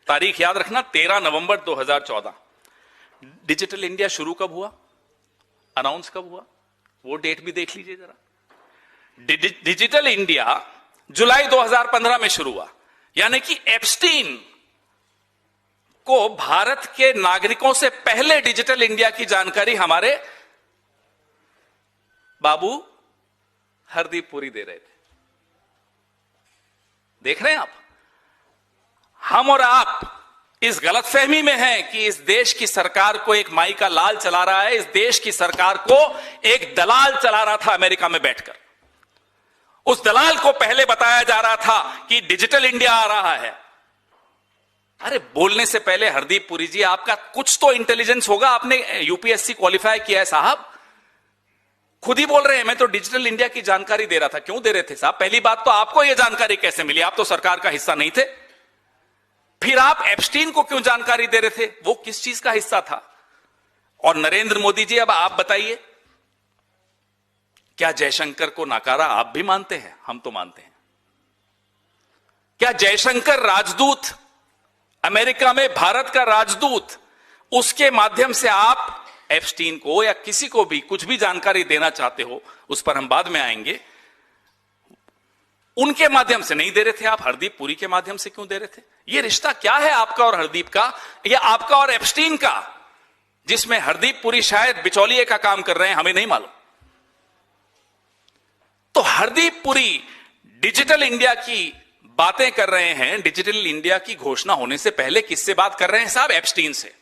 तारीख याद रखना, 13 नवंबर 2014। डिजिटल इंडिया शुरू कब हुआ, अनाउंस कब हुआ, वो डेट भी देख लीजिए जरा। डिजिटल इंडिया जुलाई 2015 में शुरू हुआ, यानी कि एप्स्टीन को भारत के नागरिकों से पहले डिजिटल इंडिया की जानकारी हमारे बाबू हरदीप पुरी दे रहे थे। देख रहे हैं आप, हम और आप इस गलतफहमी में हैं कि इस देश की सरकार को एक माई का लाल चला रहा है। इस देश की सरकार को एक दलाल चला रहा था अमेरिका में बैठकर। उस दलाल को पहले बताया जा रहा था कि डिजिटल इंडिया आ रहा है। अरे बोलने से पहले हरदीप पुरी जी, आपका कुछ तो इंटेलिजेंस होगा, आपने यूपीएससी क्वालिफाई किया है साहब। खुद ही बोल रहे हैं मैं तो डिजिटल इंडिया की जानकारी दे रहा था। क्यों दे रहे थे साहब? पहली बात तो आपको यह जानकारी कैसे मिली? आप तो सरकार का हिस्सा नहीं थे। फिर आप एप्स्टीन को क्यों जानकारी दे रहे थे? वो किस चीज का हिस्सा था? और नरेंद्र मोदी जी, अब आप बताइए, क्या जयशंकर को नकारा आप भी मानते हैं? हम तो मानते हैं। क्या जयशंकर राजदूत, अमेरिका में भारत का राजदूत, उसके माध्यम से आप एप्स्टीन को या किसी को भी कुछ भी जानकारी देना चाहते हो, उस पर हम बाद में आएंगे, उनके माध्यम से नहीं दे रहे थे आप, हरदीप पुरी के माध्यम से क्यों दे रहे थे? यह रिश्ता क्या है आपका और हरदीप का, या आपका और एप्स्टीन का, जिसमें हरदीप पुरी शायद बिचौलिए का काम कर रहे हैं, हमें नहीं मालूम। तो हरदीप पुरी डिजिटल इंडिया की बातें कर रहे हैं। डिजिटल इंडिया की घोषणा होने से पहले किससे बात कर रहे हैं साहब? एप्स्टीन से।